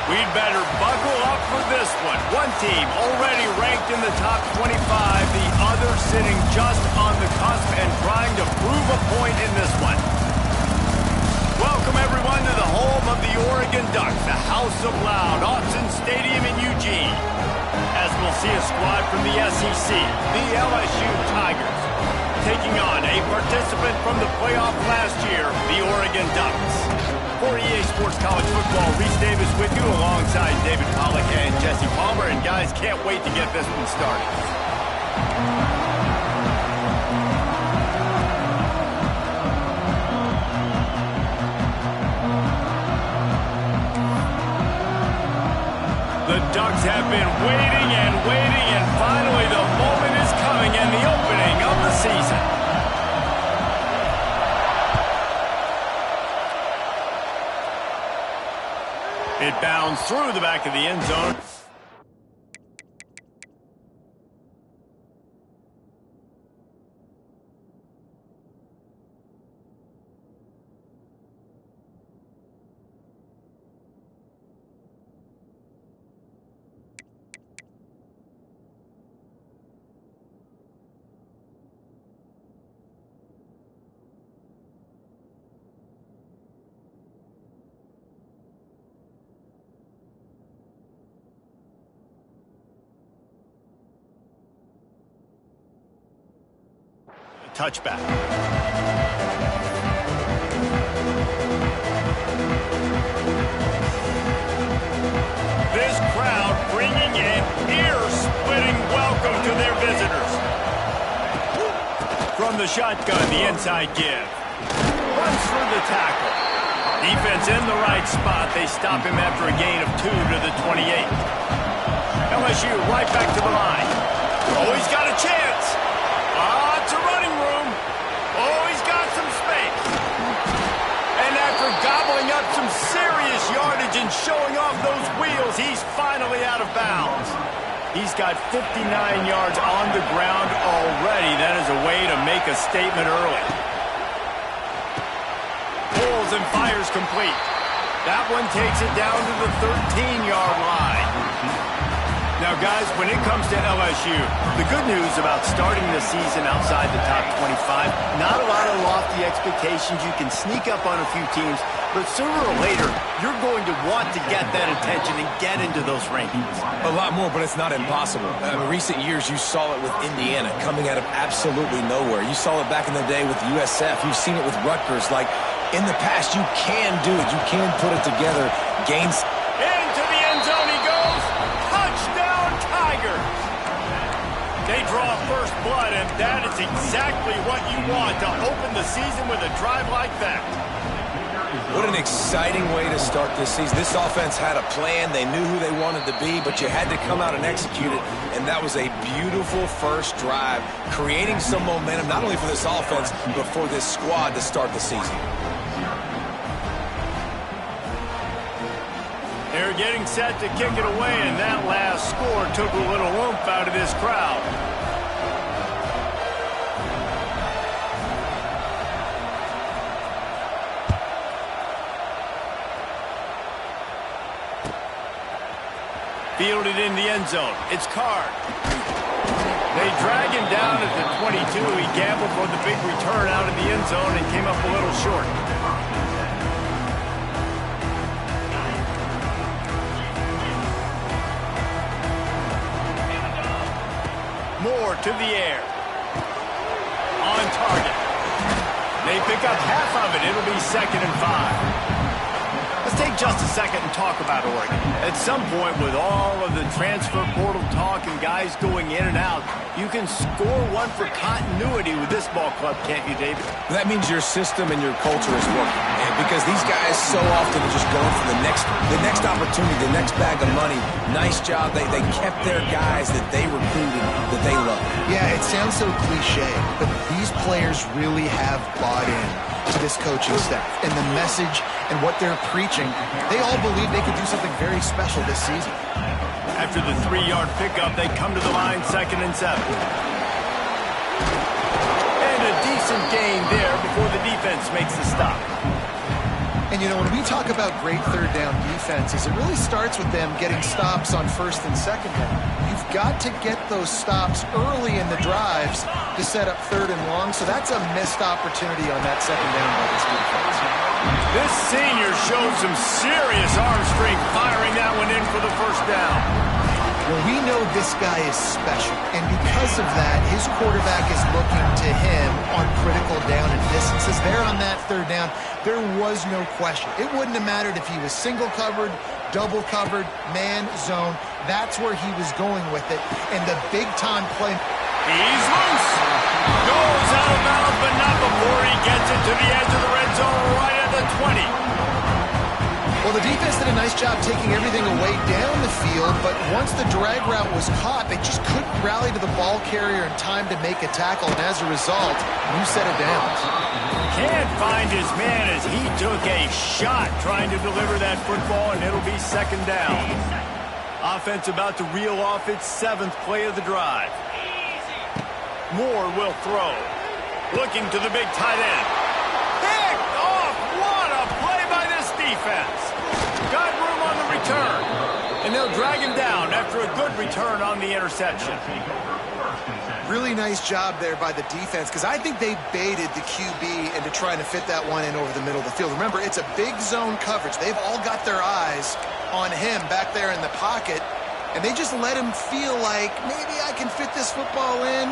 We'd better buckle up for this one. One team already ranked in the top 25, the other sitting just on the cusp and trying to prove a point in this one. Welcome, everyone, to the home of the Oregon Ducks, the House of Loud, Autzen Stadium in Eugene. As we'll see a squad from the SEC, the LSU Tigers, taking on a participant from the playoff last year, the Oregon Ducks. For EA Sports College Football, Reese Davis with you alongside David Pollack and Jesse Palmer. And guys, can't wait to get this one started. The Ducks have been waiting and finally the moment is coming and the opening of the season. It bounds through the back of the end zone. Touchback. This crowd bringing an ear-splitting welcome to their visitors. From the shotgun, the inside give. Runs through the tackle. Defense in the right spot. They stop him after a gain of 2 to the 28. LSU right back to the line. Oh, he's got a chance. Lots of running room. Oh, he's got some space. And after gobbling up some serious yardage and showing off those wheels, he's finally out of bounds. He's got 59 yards on the ground already. That is a way to make a statement early. Pulls and fires complete. That one takes it down to the 13-yard line. Now, guys, when it comes to LSU, the good news about starting the season outside the top 25, not a lot of lofty expectations. You can sneak up on a few teams, but sooner or later, you're going to want to get that attention and get into those rankings. A lot more, but it's not impossible. In recent years, you saw it with Indiana coming out of absolutely nowhere. You saw it back in the day with USF. You've seen it with Rutgers. Like, in the past, you can do it. You can put it together. Gains. Into the end zone he goes. Touchdown, Tigers. They draw first blood, and that is exactly what you want to open the season with a drive like that. What an exciting way to start this season. This offense had a plan. They knew who they wanted to be, but you had to come out and execute it, and that was a beautiful first drive, creating some momentum, not only for this offense, but for this squad to start the season. They're getting set to kick it away, and that last score took a little oomph out of this crowd. Fielded in the end zone. It's Card. They drag him down at the 22. He gambled for the big return out of the end zone and came up a little short. Moore to the air. On target. They pick up half of it. It'll be 2nd and 5. Let's take just a second and talk about Oregon. At some point, with all of the transfer portal talk and guys going in and out, you can score one for continuity with this ball club, can't you, David? That means your system and your culture is working. And because these guys so often are just going for the next opportunity, the next bag of money. Nice job. They kept their guys that they recruited, that they love. Yeah, it sounds so cliche, but these players really have bought in to this coaching staff and the message and what they're preaching. They all believe they could do something very special this season. After the 3-yard pickup, they come to the line 2nd and 7. And a decent gain there before the defense makes the stop. And And, you know, when we talk about great third down defenses, it really starts with them getting stops on first and second down. You've got to get those stops early in the drives to set up third and long, so that's a missed opportunity on that second down by this defense. This senior showed some serious arm strength firing that one in for the first down. Well, we know this guy is special, and because of that, his quarterback is looking to him on critical down and distances. There on that third down, there was no question. It wouldn't have mattered if he was single covered, double covered, man, zone. That's where he was going with it, and the big-time play. He's loose. Goes out of bounds, but not before he gets it to the edge of the red zone right at the 20. Well, the defense did a nice job taking everything away down the field, but once the drag route was caught, they just couldn't rally to the ball carrier in time to make a tackle, and as a result, new set of downs. Can't find his man as he took a shot trying to deliver that football, and it'll be second down. Offense about to reel off its 7th play of the drive. Moore will throw. Looking to the big tight end. Picked off! What a play by this defense! Got room on the return. And they'll drag him down after a good return on the interception. Really nice job there by the defense, because I think they baited the QB into trying to fit that one in over the middle of the field. Remember, it's a big zone coverage. They've all got their eyes on him back there in the pocket, and they just let him feel like, maybe I can fit this football in.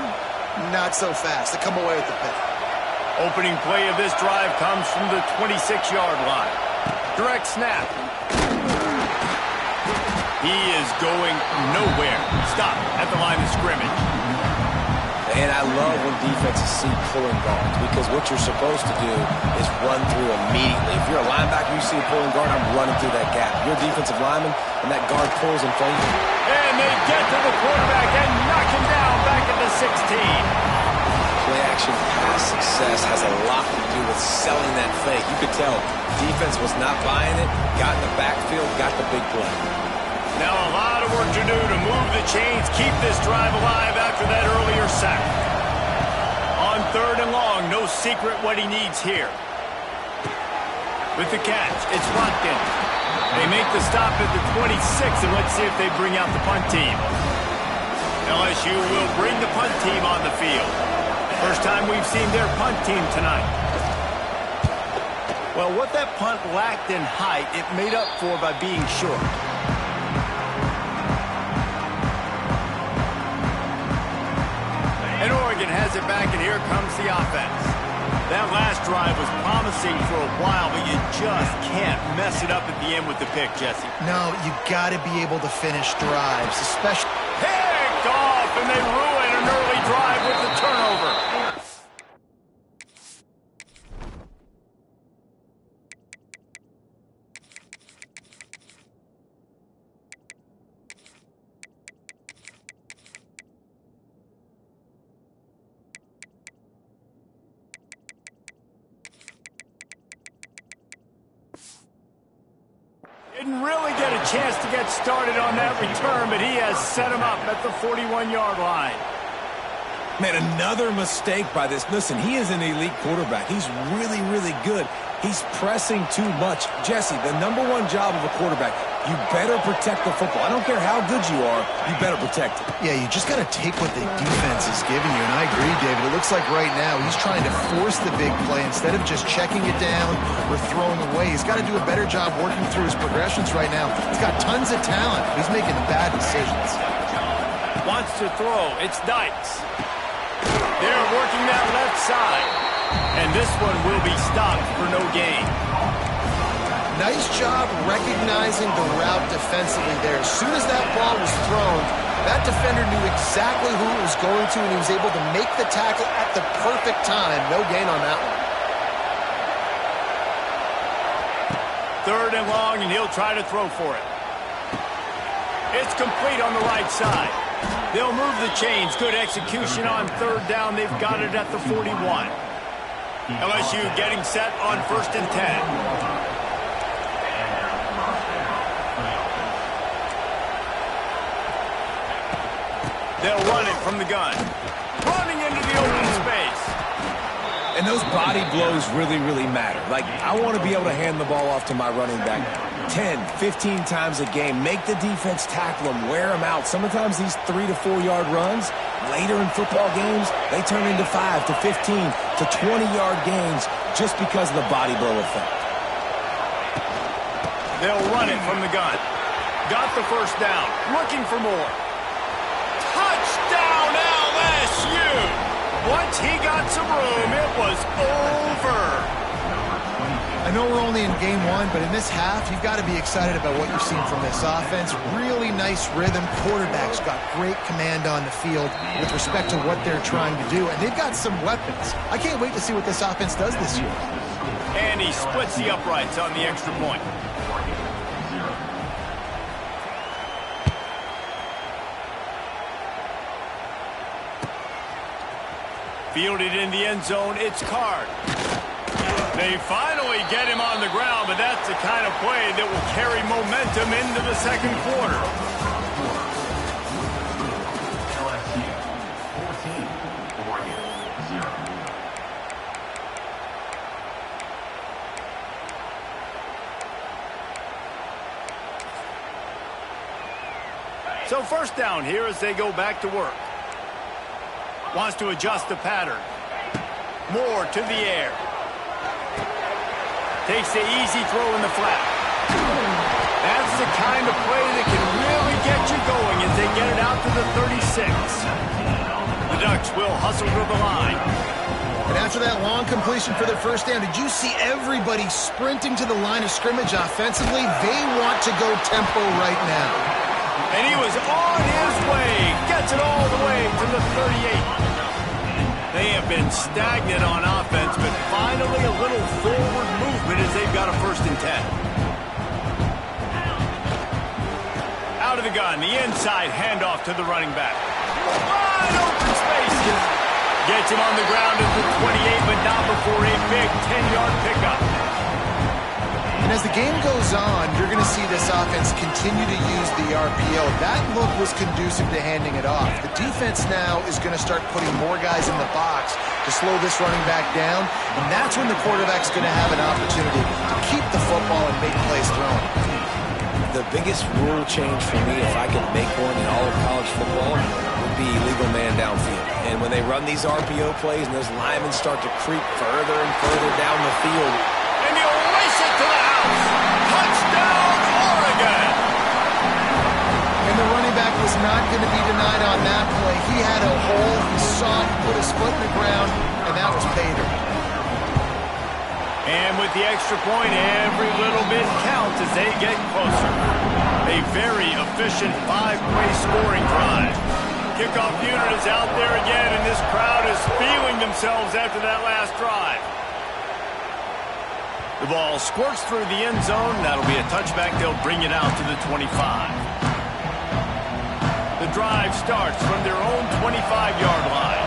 Not so fast. They come away with the pick. Opening play of this drive comes from the 26-yard line. Direct snap. He is going nowhere. Stop at the line of scrimmage. And I love when defenses see pulling guards, because what you're supposed to do is run through immediately. If you're a linebacker, you see a pulling guard, I'm running through that gap. You're a defensive lineman, and that guard pulls in front of you. And they get to the quarterback and knock him down back at the 16. Play-action pass success has a lot to do with selling that fake. You could tell defense was not buying it, got in the backfield, got the big play. Now a lot of work to do to move the chains, keep this drive alive after that earlier sack. On third and long, no secret what he needs here. With the catch, it's locked in. They make the stop at the 26, and let's see if they bring out the punt team. LSU will bring the punt team on the field. First time we've seen their punt team tonight. Well, what that punt lacked in height, it made up for by being short. And Oregon has it back, and here comes the offense. That last drive was promising for a while, but you just can't mess it up at the end with the pick, Jesse. No, you got to be able to finish drives, especially. Picked off, and they ruin an early drive with the turnover. Didn't really get a chance to get started on that return, but he has set him up at the 41-yard line. Man, another mistake by this. Listen, he is an elite quarterback. He's really, really good. He's pressing too much. Jesse, the #1 job of a quarterback, you better protect the football. I don't care how good you are, you better protect it. Yeah, you just got to take what the defense is giving you, and I agree, David. It looks like right now he's trying to force the big play instead of just checking it down or throwing away. He's got to do a better job working through his progressions right now. He's got tons of talent. He's making bad decisions. Wants to throw. It's Dykes. They're working that left side. And this one will be stopped for no gain. Nice job recognizing the route defensively there. As soon as that ball was thrown, that defender knew exactly who it was going to, and he was able to make the tackle at the perfect time. No gain on that one. Third and long, and he'll try to throw for it. It's complete on the right side. They'll move the chains. Good execution on third down. They've got it at the 41. LSU getting set on 1st and 10. They'll run it from the gun. Running into the open space. And And those body blows really, really matter. Like, I want to be able to hand the ball off to my running back 10, 15 times a game. Make the defense tackle them, wear them out. Sometimes these 3 to 4 yard runs, later in football games, they turn into 5 to 15 to 20-yard gains just because of the body blow effect. They'll run it from the gun. Got the first down. Looking for more. Touchdown, LSU! Once he got some room, it was over. I know we're only in game one, but in this half, you've got to be excited about what you've seen from this offense. Really nice rhythm. Quarterback's got great command on the field with respect to what they're trying to do, and they've got some weapons. I can't wait to see what this offense does this year. And he splits the uprights on the extra point. Fielded in the end zone, it's Card. They finally get him on the ground, but that's the kind of play that will carry momentum into the second quarter. So first down here as they go back to work. Wants to adjust the pattern. Moore to the air. Takes the easy throw in the flat. That's the kind of play that can really get you going as they get it out to the 36. The Ducks will hustle to the line. And after that long completion for their first down, did you see everybody sprinting to the line of scrimmage offensively? They want to go tempo right now. And he was on his way. Gets it all the way to the 38. They have been stagnant on offense, but finally a little forward movement as they've got a 1st and 10. Out of the gun, the inside handoff to the running back. Wide open space. Gets him on the ground at the 28, but not before a big 10-yard pickup. And as the game goes on, you're going to see this offense continue to use the RPO. That look was conducive to handing it off. The defense now is going to start putting more guys in the box to slow this running back down, and that's when the quarterback's going to have an opportunity to keep the football and make plays thrown. The biggest rule change for me, if I could make one in all of college football, would be illegal man downfield. And when they run these RPO plays and those linemen start to creep further and further down the field, and he'll race it to the house. Touchdown, Oregon! And the running back was not going to be denied on that play. He had a hole, he saw it, put his foot in the ground, and that was pay dirt. And with the extra point, every little bit counts as they get closer. A very efficient 5-play scoring drive. Kickoff unit is out there again, and this crowd is feeling themselves after that last drive. The ball squirts through the end zone. That'll be a touchback. They'll bring it out to the 25. The drive starts from their own 25-yard line.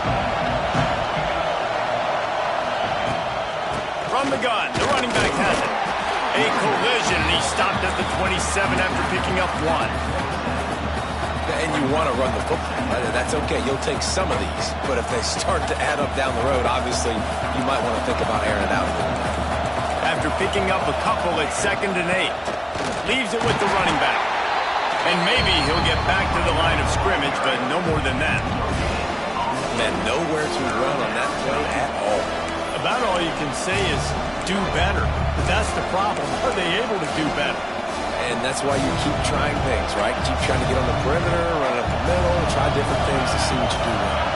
From the gun, the running back has it. A collision, and he stopped at the 27 after picking up 1. and you want to run the football, right? That's okay. You'll take some of these, but if they start to add up down the road, obviously you might want to think about airing it out a little bit. After picking up a couple at 2nd and 8, leaves it with the running back. And maybe he'll get back to the line of scrimmage, but no more than that. Man, nowhere to run on that play at all. About all you can say is do better. But that's the problem. Are they able to do better? And that's why you keep trying things, right? Keep trying to get on the perimeter, run up the middle, try different things to see what you do well.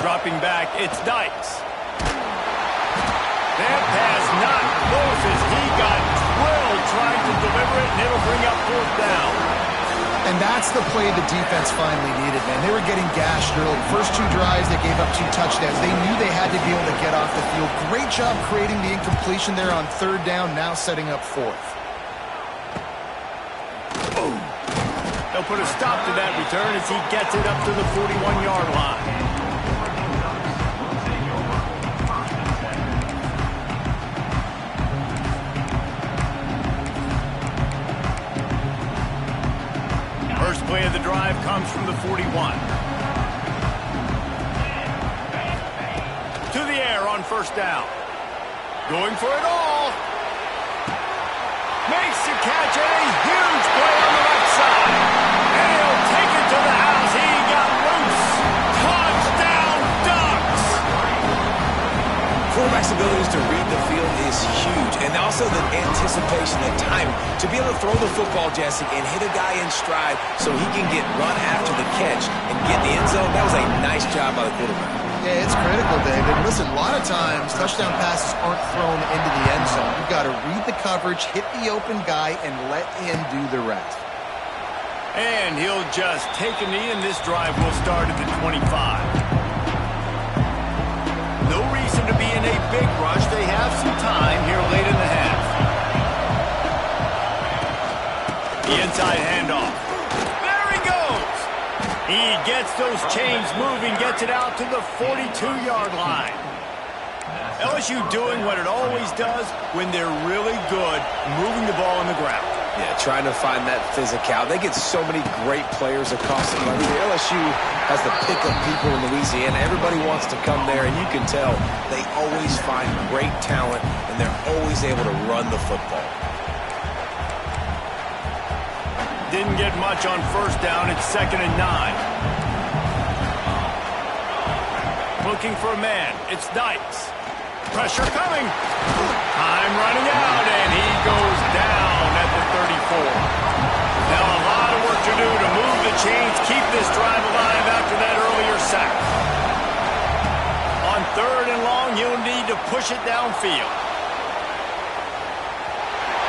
Dropping back, it's Dykes. That pass not close as he got drilled trying to deliver it, and it'll bring up 4th down. And that's the play the defense finally needed, man. They were getting gashed early. First 2 drives, they gave up 2 touchdowns. They knew they had to be able to get off the field. Great job creating the incompletion there on 3rd down, now setting up 4th. Boom. They'll put a stop to that return as he gets it up to the 41-yard line. First play of the drive comes from the 41. on first down. Going for it all. Makes the catch and a huge play on the left side. And he'll take it to the house. He got loose. Touchdown, Ducks. Quarterback's abilities to read the field is huge. And also the anticipation, the timing. To be able to throw the football, Jesse, and hit a guy in stride so he can get run after the catch and get the end zone, that was a nice job by the quarterback. Yeah, it's critical, David. Listen, a lot of times touchdown passes aren't thrown into the end zone. You've got to read the coverage, hit the open guy, and let him do the rest. And he'll just take a knee, and this drive will start at the 25. No reason to be in a big rush. They have some time here late in the half. The inside handoff. There he goes. He gets those chains moving, gets it out to the 42-yard line. LSU doing what it always does when they're really good, moving the ball on the ground. Yeah, trying to find that physical. They get so many great players across the country. LSU has the pick-up people in Louisiana. Everybody wants to come there, and you can tell they always find great talent, and they're always able to run the football. Didn't get much on first down. It's 2nd and 9. Looking for a man. It's Dykes. Pressure coming. Time running out, and he goes down at the 34. Now a lot of work to do to move the chains, keep this drive alive after that earlier sack. On 3rd and long, he'll need to push it downfield.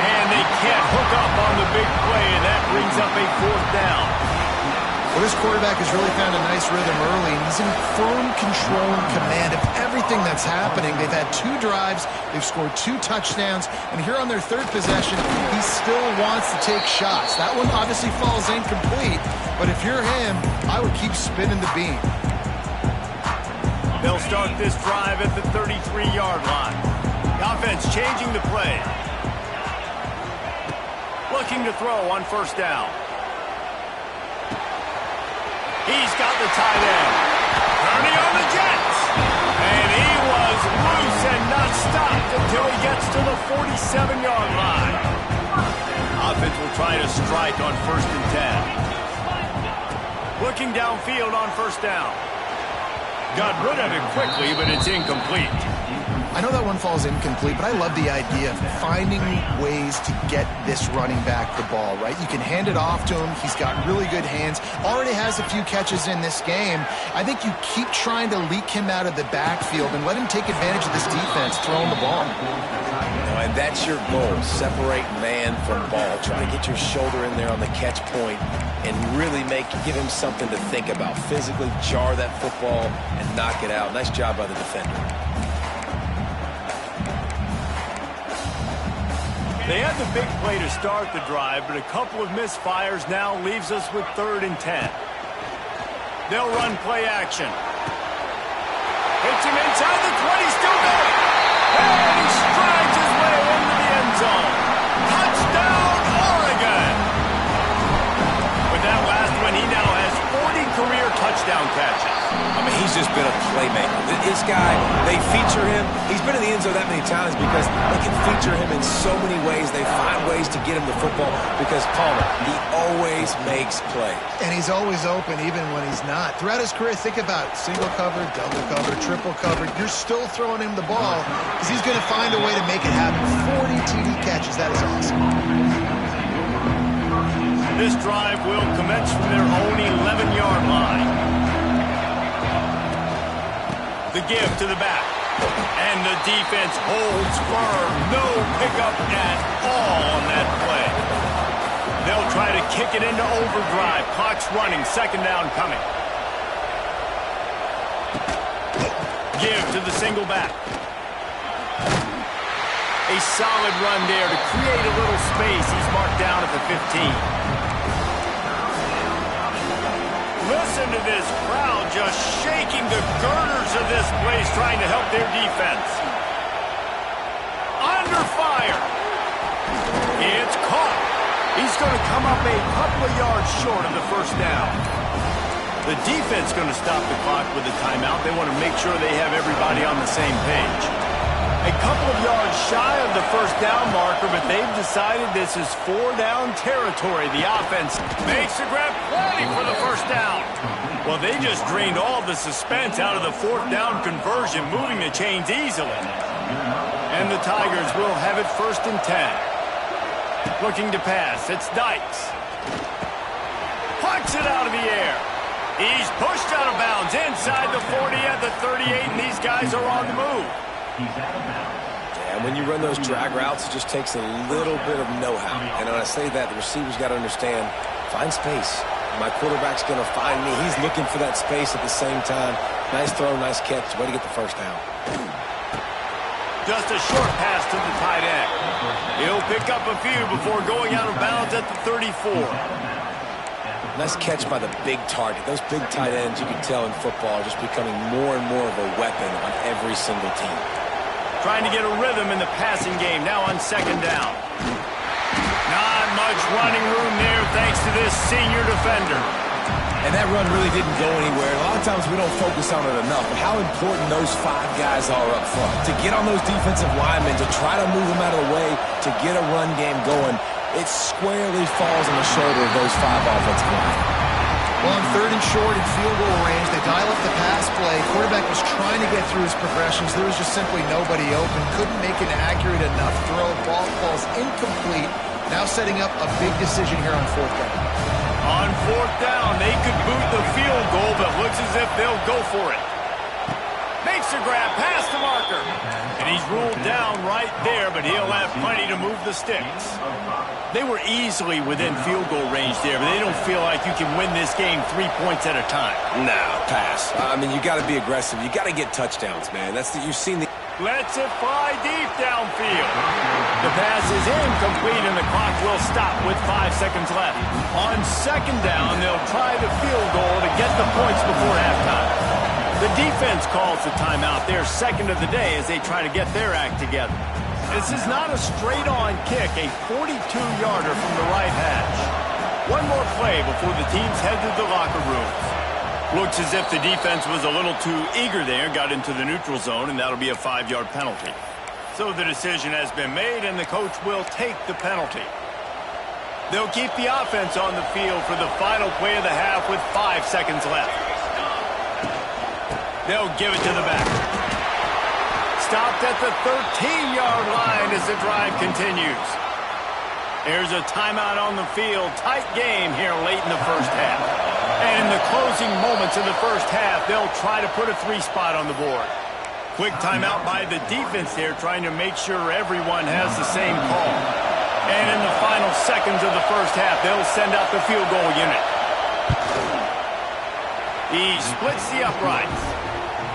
And they can't hook up on the big play, and that brings up a 4th down. Well, this quarterback has really found a nice rhythm early, and he's in firm control and command of everything that's happening. They've had 2 drives, they've scored 2 touchdowns, and here on their 3rd possession, he still wants to take shots. That one obviously falls incomplete, but if you're him, I would keep spinning the beam. They'll start this drive at the 33-yard line. The offense changing the play. Looking to throw on first down. He's got the tight end. Turning on the Jets. And he was loose and not stopped until he gets to the 47-yard line. Offense will try to strike on 1st and 10. Looking downfield on first down. Got rid of it quickly, but it's incomplete. I know that one falls incomplete, but I love the idea of finding ways to get this running back the ball, right? You can hand it off to him. He's got really good hands. Already has a few catches in this game. I think you keep trying to leak him out of the backfield and let him take advantage of this defense throwing the ball. And that's your goal. Separate man from ball. Try to get your shoulder in there on the catch point and really give him something to think about. Physically jar that football and knock it out. Nice job by the defender. They had the big play to start the drive, but a couple of misfires now leaves us with 3rd and 10. They'll run play action. Hits him inside the 20, still going. And he strides his way into the end zone. Touchdown, Oregon! With that last one, he now has 40 career touchdown catches. I mean, he's just been a playmaker. This guy, they feature him. He's been in the end zone that many times because they can feature him in so many ways. They find ways to get him the football because, Palmer, he always makes plays. And he's always open even when he's not. Throughout his career, think about it. Single cover, double cover, triple cover. You're still throwing him the ball because he's going to find a way to make it happen. 40 TD catches. That is awesome. This drive will commence from their own 11-yard line. The give to the back. And the defense holds firm. No pickup at all on that play. They'll try to kick it into overdrive. Clock's running. 2nd down coming. Give to the single back. A solid run there to create a little space. He's marked down at the 15. Listen to this crowd just shaking the girders of this place, trying to help their defense. Under fire. It's caught. He's going to come up a couple of yards short of the 1st down. The defense going to stop the clock with a timeout. They want to make sure they have everybody on the same page. A couple of yards shy of the first down marker, but they've decided this is 4-down territory. The offense makes a grab play for the first down. Well, they just drained all the suspense out of the 4th down conversion, moving the chains easily. And the Tigers will have it 1st and 10. Looking to pass. It's Dykes. Pucks it out of the air. He's pushed out of bounds inside the 40 at the 38, and these guys are on the move. And when you run those drag routes, it just takes a little bit of know-how. And when I say that, the receiver's got to understand, find space. My quarterback's going to find me. He's looking for that space at the same time. Nice throw, nice catch. Way to get the first down. Just a short pass to the tight end. He'll pick up a few before going out of bounds at the 34. Nice catch by the big target. Those big tight ends, you can tell in football, are just becoming more and more of a weapon on every single team. Trying to get a rhythm in the passing game now on 2nd down. Not much running room there thanks to this senior defender. And that run really didn't go anywhere. A lot of times we don't focus on it enough, but how important those 5 guys are up front. To get on those defensive linemen, to try to move them out of the way, to get a run game going, it squarely falls on the shoulder of those 5 offensive linemen. Well, on 3rd and short in field goal range, they dial up the pass play. Quarterback was trying to get through his progressions. There was just simply nobody open. Couldn't make an accurate enough throw. Ball falls incomplete. Now setting up a big decision here on 4th down. On 4th down, they could boot the field goal, but looks as if they'll go for it. Makes a grab past the marker. And he's ruled down right there, but he'll have plenty to move the sticks. They were easily within field goal range there, but they don't feel like you can win this game 3 points at a time. No, pass. I mean, you got to be aggressive. You got to get touchdowns, man. You've seen the... Lets it fly deep downfield. The pass is incomplete, and the clock will stop with 5 seconds left. On 2nd down, they'll try the field goal to get the points before halftime. The defense calls the timeout. They're 2nd of the day as they try to get their act together. This is not a straight-on kick, a 42-yarder from the right hash. One more play before the teams head to the locker rooms. Looks as if the defense was a little too eager there, got into the neutral zone, and that'll be a 5-yard penalty. So the decision has been made, and the coach will take the penalty. They'll keep the offense on the field for the final play of the half with 5 seconds left. They'll give it to the back. Stopped at the 13-yard line as the drive continues. There's a timeout on the field. Tight game here late in the first half. And in the closing moments of the first half, they'll try to put a 3-spot on the board. Quick timeout by the defense there, trying to make sure everyone has the same call. And in the final seconds of the first half, they'll send out the field goal unit. He splits the uprights.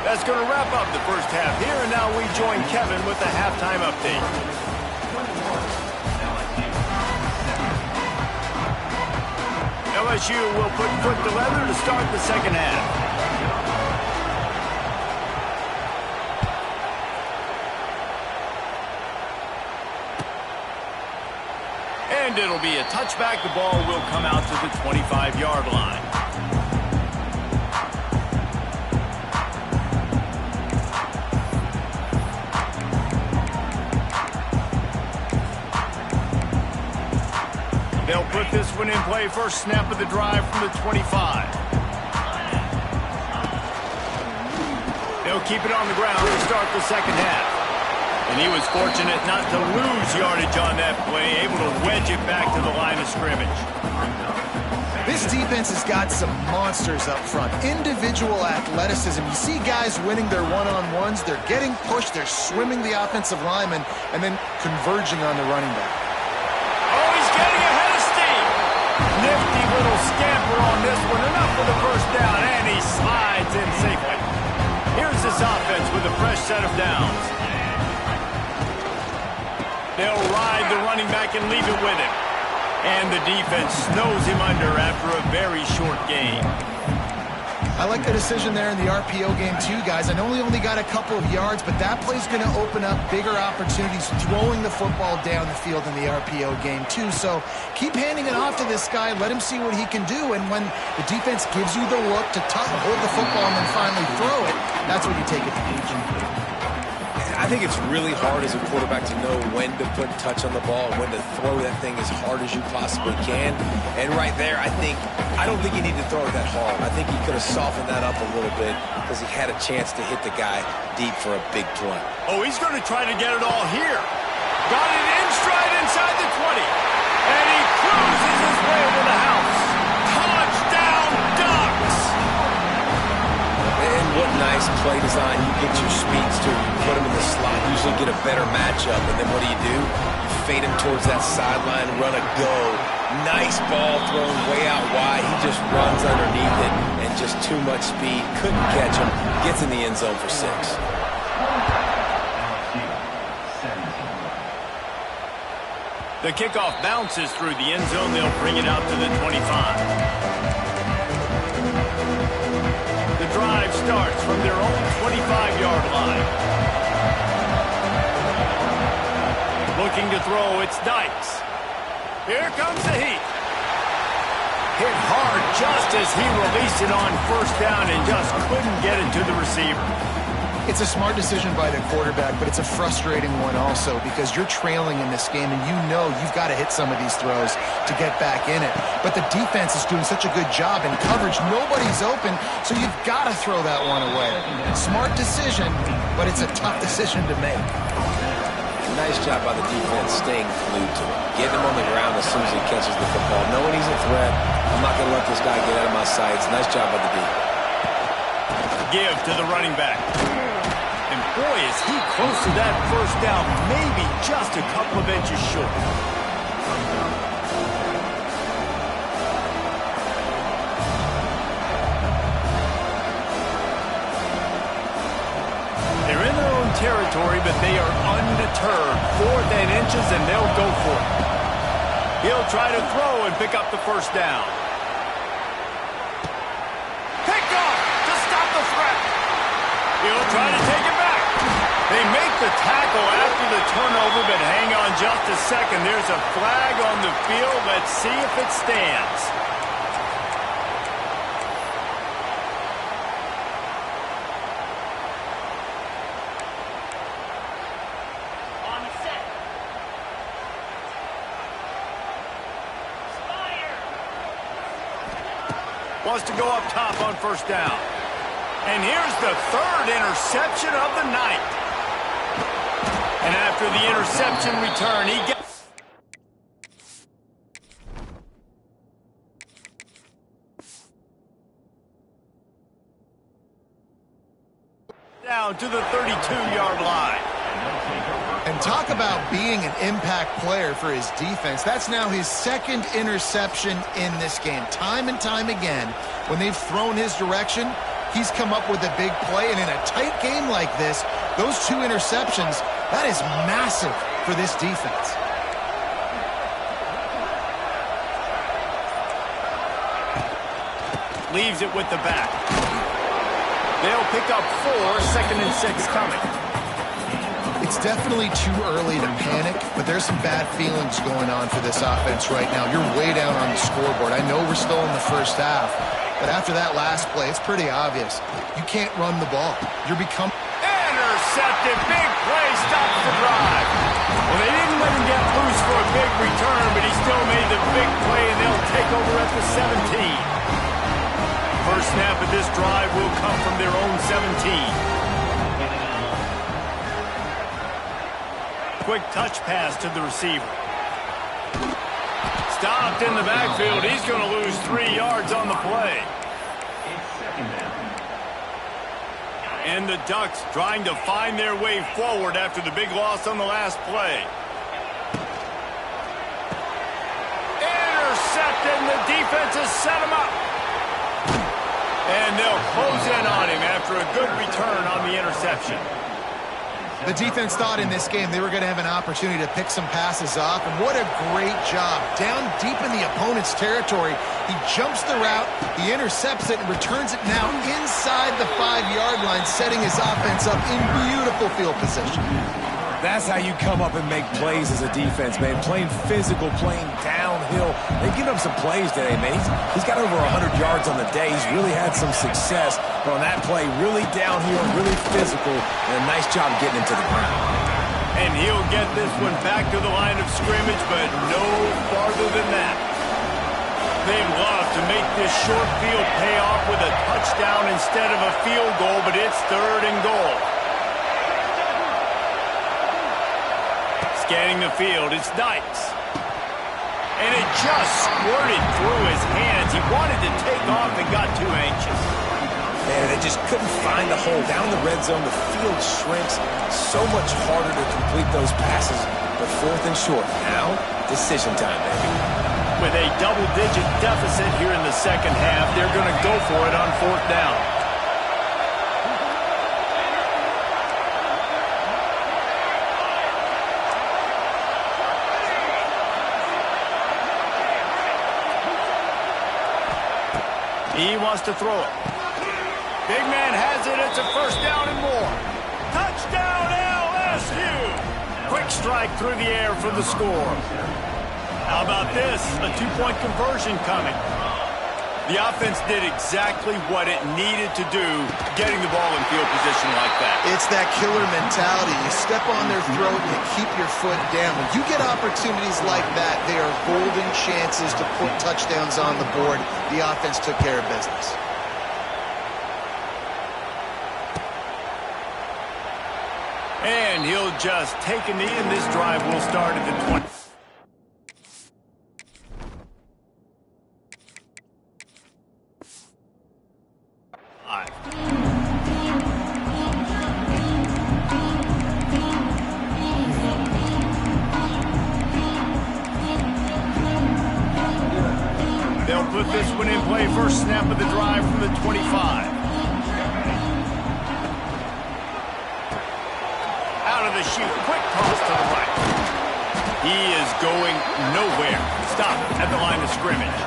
That's going to wrap up the first half here, and now we join Kevin with the halftime update. LSU will put foot to leather to start the second half. And it'll be a touchback. The ball will come out to the 25-yard line. They'll put this one in play. First snap of the drive from the 25. They'll keep it on the ground to start the second half. And he was fortunate not to lose yardage on that play, able to wedge it back to the line of scrimmage. This defense has got some monsters up front. Individual athleticism. You see guys winning their one-on-ones. They're getting pushed. They're swimming the offensive lineman and then converging on the running back. Oh, he's getting ahead of steam. Nifty little scamper on this one. Enough for the first down, and he slides in safely. Here's this offense with a fresh set of downs. They'll ride the running back and leave it with him. And the defense snows him under after a very short game. I like the decision there in the RPO game too, guys. I know he only got a couple of yards, but that play's going to open up bigger opportunities throwing the football down the field in the RPO game too. So keep handing it off to this guy. Let him see what he can do. And when the defense gives you the look to hold the football and then finally throw it, that's when you take advantage. I think it's really hard as a quarterback to know when to put touch on the ball and when to throw that thing as hard as you possibly can. And right there, I don't think he needed to throw it that hard. I think he could have softened that up a little bit because he had a chance to hit the guy deep for a big play. Oh, he's going to try to get it all here. Got it in stride inside the 20. And he cruises his way to the house. Touchdown, Ducks! And what nice play design. You get your speedster, you put him in the slot, usually get a better matchup, and then what do? You fade him towards that sideline, run a go. Nice ball thrown way out wide. He just runs underneath it, and just too much speed. Couldn't catch him. Gets in the end zone for 6. The kickoff bounces through the end zone. They'll bring it out to the 25. The drive starts from their own 25-yard line. Looking to throw, it's Dykes. Here comes the heat. Hit hard just as he released it on first down and just couldn't get it to the receiver. It's a smart decision by the quarterback, but it's a frustrating one also because you're trailing in this game and you know you've got to hit some of these throws to get back in it. But the defense is doing such a good job in coverage. Nobody's open, so you've got to throw that one away. Smart decision, but it's a tough decision to make. Nice job by the defense staying glued to him. Getting him on the ground as soon as he catches the football. Knowing he's a threat, I'm not going to let this guy get out of my sights. Nice job by the D. Give to the running back. And boy, is he close to that first down, maybe just a couple of inches short. They're in their own territory, but they are undeterred. 4th and inches, and they'll go for it. He'll try to throw and pick up the first down. Picked off to stop the threat. He'll try to take it back. They make the tackle after the turnover, but hang on just a second. There's a flag on the field. Let's see if it stands. Wants to go up top on first down. And here's the 3rd interception of the night. And after the interception return, he gets down to the 32-yard line. And talk about being an impact player for his defense. That's now his 2nd interception in this game. Time and time again, when they've thrown his direction, he's come up with a big play. And in a tight game like this, those 2 interceptions, that is massive for this defense. Leaves it with the back. They'll pick up 4, 2nd and 6 coming. It's definitely too early to panic, but there's some bad feelings going on for this offense right now. You're way down on the scoreboard. I know we're still in the first half, but after that last play, it's pretty obvious. You can't run the ball. You're becoming... Intercepted. Big play. Stops the drive. Well, they didn't let him get loose for a big return, but he still made the big play, and they'll take over at the 17. First snap of this drive will come from their own 17. Quick touch pass to the receiver. Stopped in the backfield. He's going to lose 3 yards on the play. And the Ducks trying to find their way forward after the big loss on the last play. Intercepted, and the defense has set him up. And they'll close in on him after a good return on the interception. The defense thought in this game they were going to have an opportunity to pick some passes off, and what a great job. Down deep in the opponent's territory, he jumps the route, he intercepts it, and returns it now inside the 5-yard line, setting his offense up in beautiful field position. That's how you come up and make plays as a defense, man. Playing physical, playing down downhill. They've given him some plays today, man. He's got over 100 yards on the day. He's really had some success. But on that play, really downhill, really physical, and a nice job getting him to the ground. And he'll get this one back to the line of scrimmage, but no farther than that. They'd love to make this short field pay off with a touchdown instead of a field goal, but it's 3rd and goal. Scanning the field, it's Dykes. And it just squirted through his hands. He wanted to take off and got too anxious. Man, they just couldn't find a hole. Down in the red zone, the field shrinks. So much harder to complete those passes. But 4th and short. Now, decision time, baby. With a double-digit deficit here in the second half, they're going to go for it on 4th down. He wants to throw it. Big man has it. It's a 1st down and more. Touchdown, LSU! Quick strike through the air for the score. How about this? A 2-point conversion coming. The offense did exactly what it needed to do, getting the ball in field position like that. It's that killer mentality. You step on their throat and you keep your foot down. When you get opportunities like that, they are golden chances to put touchdowns on the board. The offense took care of business. And he'll just take a knee, and this drive will start at the 20. They'll put this one in play. First snap of the drive from the 25. Out of the chute, quick toss to the right. He is going nowhere. Stop at the line of scrimmage.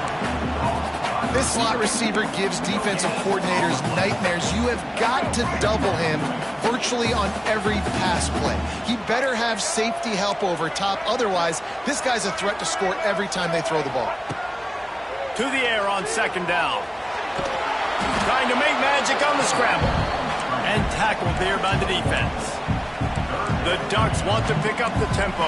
This slot receiver gives defensive coordinators nightmares. You have got to double him virtually on every pass play. He better have safety help over top. Otherwise, this guy's a threat to score every time they throw the ball. To the air on 2nd down. Trying to make magic on the scramble. And tackled there by the defense. The Ducks want to pick up the tempo.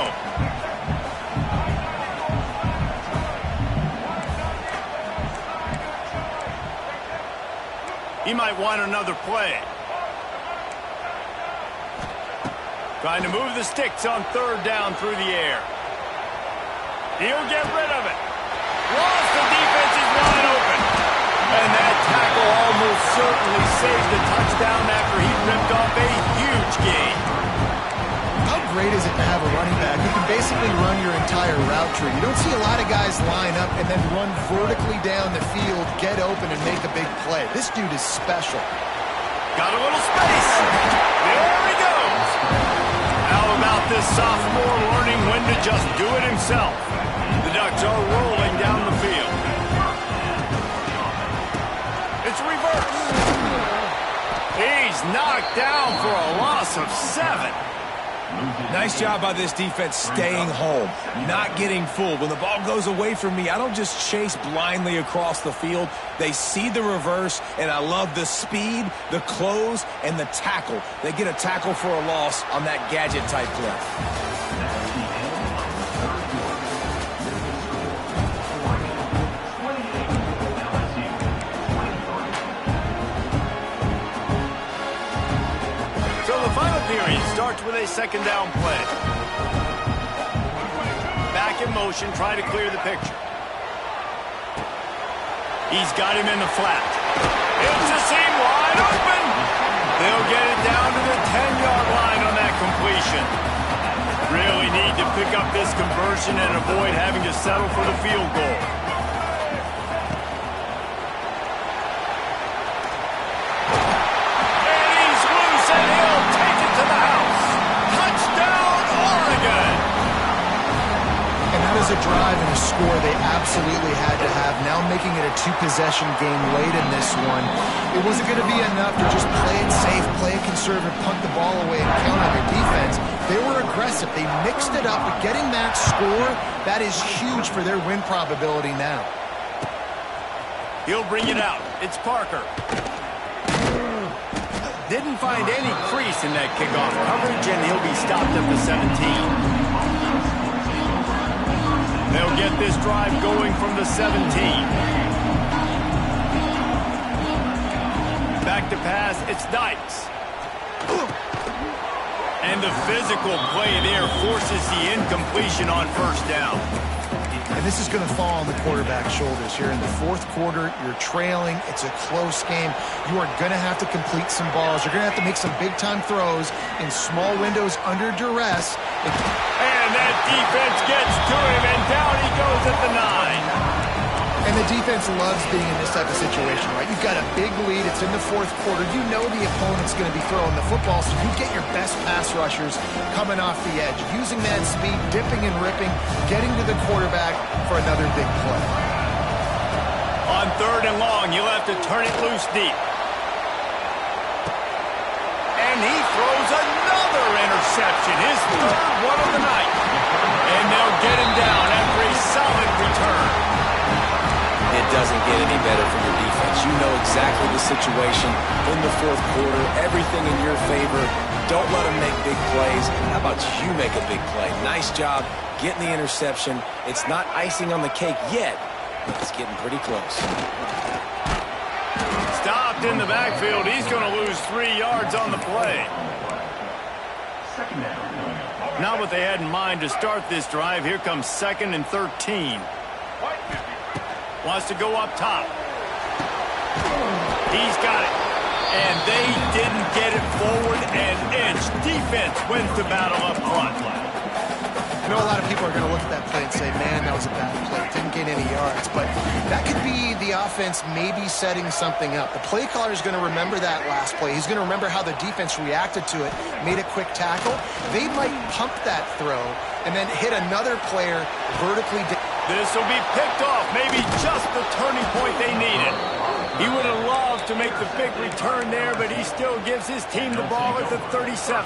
He might want another play. Trying to move the sticks on 3rd down through the air. He'll get rid of it. Lost, the defense is wide open. And that tackle almost certainly saved the touchdown after he ripped off a huge gain. How great is it to have a running back who can basically run your entire route tree? You don't see a lot of guys line up and then run vertically down the field, get open, and make a big play. This dude is special. Got a little space. There he goes. How about this sophomore learning when to just do it himself? The Ducks are rolling down the field. It's reverse. He's knocked down for a loss of 7. Nice job by this defense staying home, not getting fooled. When the ball goes away from me, I don't just chase blindly across the field. They see the reverse, and I love the speed, the close, and the tackle. They get a tackle for a loss on that gadget-type play. Period starts with a 2nd down play. Back in motion, try to clear the picture. He's got him in the flat. It's a seam wide open. They'll get it down to the 10-yard line on that completion. Really need to pick up this conversion and avoid having to settle for the field goal. A drive and a score they absolutely had to have. Now making it a 2-possession game late in this one. It wasn't going to be enough to just play it safe, play it conservative, punt the ball away, and count on their defense. They were aggressive. They mixed it up, but getting that score, that is huge for their win probability now. He'll bring it out. It's Parker. Didn't find any crease in that kickoff coverage, and he'll be stopped at the 17. They'll get this drive going from the 17. Back to pass, it's Dykes. And the physical play there forces the incompletion on first down. And this is going to fall on the quarterback's shoulders here in the fourth quarter. You're trailing. It's a close game. You are going to have to complete some balls. You're going to have to make some big-time throws in small windows under duress. And that defense gets to him, and down he goes at the 9. And the defense loves being in this type of situation, right? You've got a big lead. It's in the fourth quarter. You know the opponent's going to be throwing the football, so you get your best pass rushers coming off the edge, using that speed, dipping and ripping, getting to the quarterback for another big play. On 3rd and long, you'll have to turn it loose deep. And he throws another interception, his 3rd one of the night. And they'll get him down after a solid return. It doesn't get any better for your defense. You know exactly the situation in the fourth quarter. Everything in your favor. Don't let them make big plays. How about you make a big play? Nice job getting the interception. It's not icing on the cake yet, but it's getting pretty close. Stopped in the backfield. He's going to lose 3 yards on the play. Not what they had in mind to start this drive. Here comes 2nd and 13. Wants to go up top. He's got it. And they didn't get it forward an inch. Defense wins the battle up front. I know a lot of people are going to look at that play and say, man, that was a bad play. Didn't gain any yards. But that could be the offense maybe setting something up. The play caller is going to remember that last play. He's going to remember how the defense reacted to it, made a quick tackle. They might pump that throw and then hit another player vertically down. This will be picked off, maybe just the turning point they needed. He would have loved to make the big return there, but he still gives his team the ball at the 37.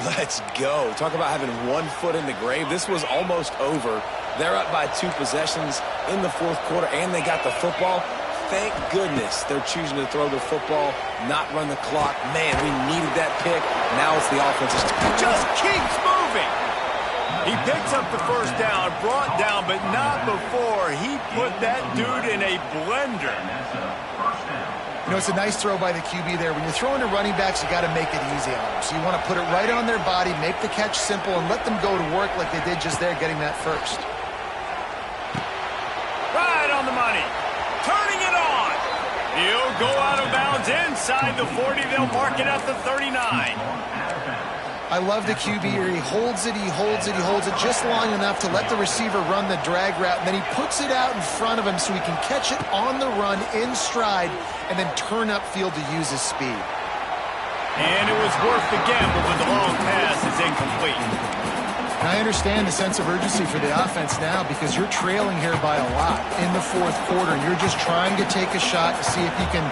Let's go. Talk about having 1 foot in the grave. This was almost over. They're up by 2 possessions in the fourth quarter, and they got the football. Thank goodness they're choosing to throw the football, not run the clock. Man, we needed that pick. Now it's the offense's turn. Just keeps moving. He picks up the first down, brought down, but not before he put that dude in a blender. You know, it's a nice throw by the QB there. When you're throwing to running backs, you got to make it easy on them. So you want to put it right on their body, make the catch simple, and let them go to work like they did just there, getting that first. Right on the money. Turning it on. He'll go out of bounds inside the 40. They'll mark it at the 39. I love the QB here. He holds it, he holds it, he holds it just long enough to let the receiver run the drag route, and then he puts it out in front of him so he can catch it on the run in stride and then turn upfield to use his speed. And it was worth the gamble, but the long pass is incomplete. And I understand the sense of urgency for the offense now because you're trailing here by a lot in the fourth quarter. You're just trying to take a shot to see if you can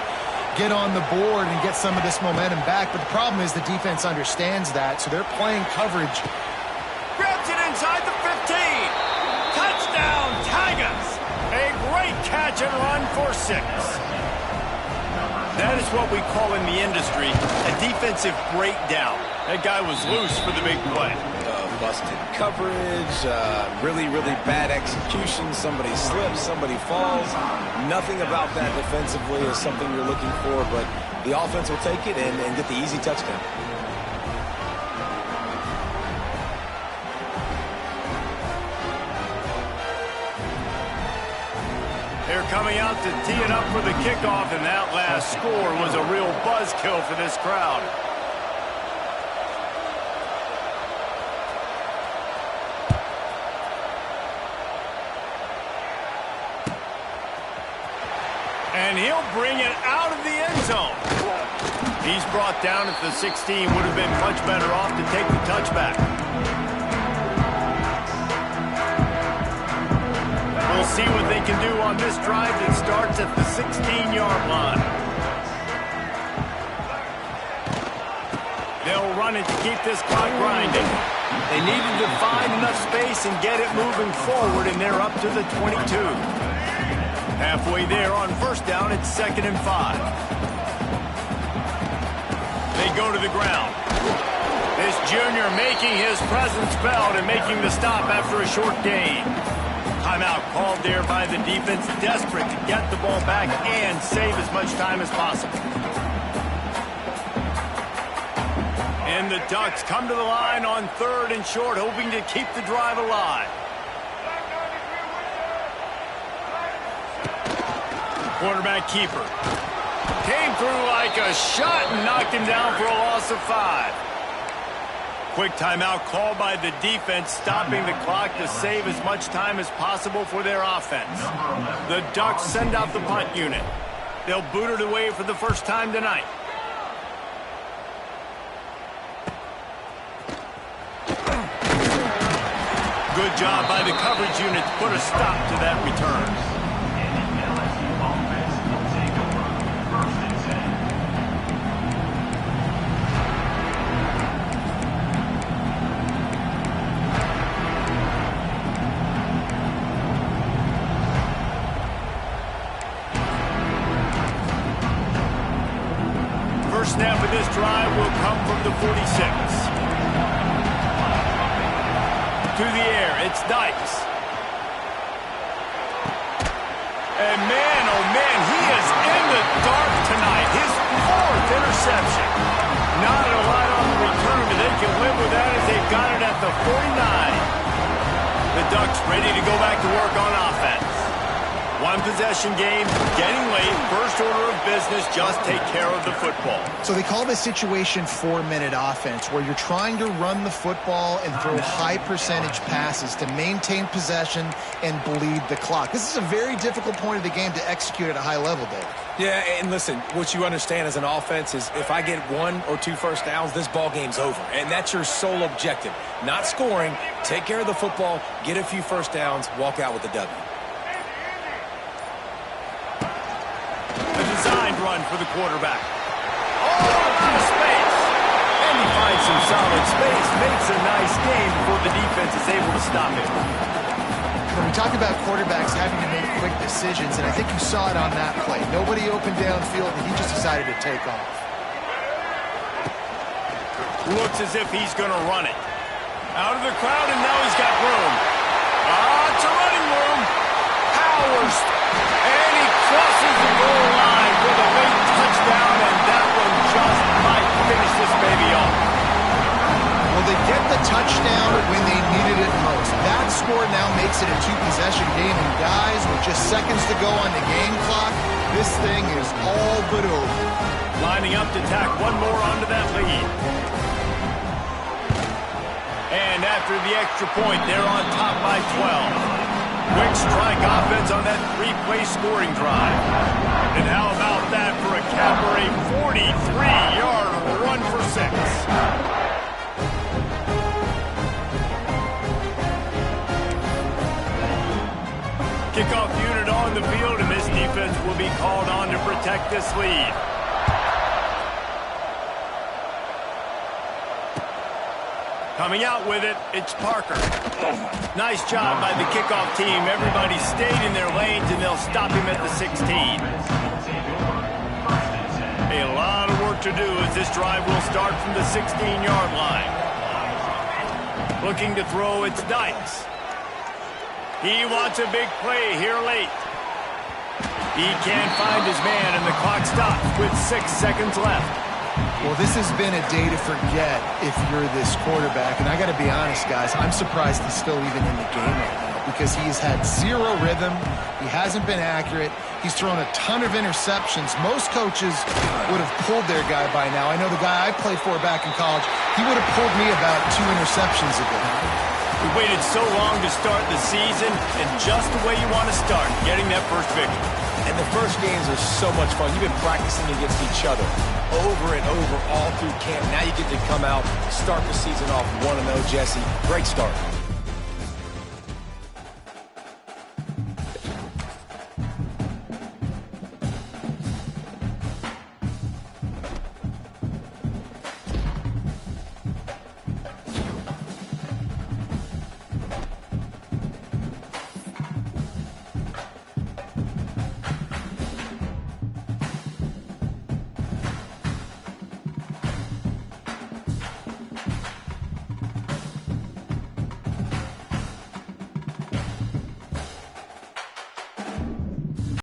get on the board and get some of this momentum back. But the problem is the defense understands that, so they're playing coverage. Grabs it inside the 15. Touchdown, Tigers. A great catch and run for 6. That is what we call in the industry a defensive breakdown. That guy was loose for the big play. Busted coverage, really, really bad execution. Somebody slips, somebody falls. Nothing about that defensively is something you're looking for, but the offense will take it and get the easy touchdown. They're coming out to tee it up for the kickoff, and that last score was a real buzzkill for this crowd. And he'll bring it out of the end zone. He's brought down at the 16. Would have been much better off to take the touchback. We'll see what they can do on this drive that starts at the 16-yard line. They'll run it to keep this clock grinding. They needed to find enough space and get it moving forward, and they're up to the 22. Halfway there on first down, it's 2nd and 5. They go to the ground. This junior making his presence felt and making the stop after a short gain. Timeout called there by the defense, desperate to get the ball back and save as much time as possible. And the Ducks come to the line on 3rd and short, hoping to keep the drive alive. Quarterback keeper. Came through like a shot and knocked him down for a loss of 5. Quick timeout called by the defense, stopping the clock to save as much time as possible for their offense. The Ducks send out the punt unit. They'll boot it away for the first time tonight. Good job by the coverage unit to put a stop to that return. First snap of this drive will come from the 46. To the air, it's Dykes. And man, oh man, he is in the dark tonight. His 4th interception. Not a lot on the return, but they can live with that as they've got it at the 49. The Ducks ready to go back to work on offense. One possession game, getting late, first order of business, just take care of the football. So they call this situation 4-minute offense, where you're trying to run the football and throw high percentage passes to maintain possession and bleed the clock. This is a very difficult point of the game to execute at a high level, Dave. Yeah, and listen, what you understand as an offense is if I get 1 or 2 first downs, this ball game's over. And that's your sole objective. Not scoring, take care of the football, get a few first downs, walk out with the W. Designed run for the quarterback. Oh, a lot of space. And he finds some solid space, makes a nice game before the defense is able to stop it. When we talk about quarterbacks having to make quick decisions, and I think you saw it on that play. Nobody opened downfield, and he just decided to take off. Looks as if he's going to run it. Out of the crowd, and now he's got room. It's a running room. Powers. And he crosses the goal line for the late touchdown, and that one just might finish this baby off. Well, they get the touchdown when they needed it most. That score now makes it a 2-possession game, and guys, with just seconds to go on the game clock, this thing is all but over. Lining up to tack one more onto that lead. And after the extra point, they're on top by 12. Quick strike offense on that 3-play scoring drive. And how about that for a capper, a 43-yard run for 6. Kickoff unit on the field, and this defense will be called on to protect this lead. Coming out with it, it's Parker. Nice job by the kickoff team. Everybody stayed in their lanes, and they'll stop him at the 16. A lot of work to do as this drive will start from the 16-yard line. Looking to throw, it's Dykes. He wants a big play here late. He can't find his man, and the clock stops with 6 seconds left. Well, this has been a day to forget if you're this quarterback. And I got to be honest, guys, I'm surprised he's still even in the game right now because he's had 0 rhythm. He hasn't been accurate. He's thrown a ton of interceptions. Most coaches would have pulled their guy by now. I know the guy I played for back in college, he would have pulled me about 2 interceptions ago. We waited so long to start the season, and just the way you want to start, getting that first victory. And the first games are so much fun. You've been practicing against each other over and over all through camp. Now you get to come out, start the season off 1-0, Jesse. Great start.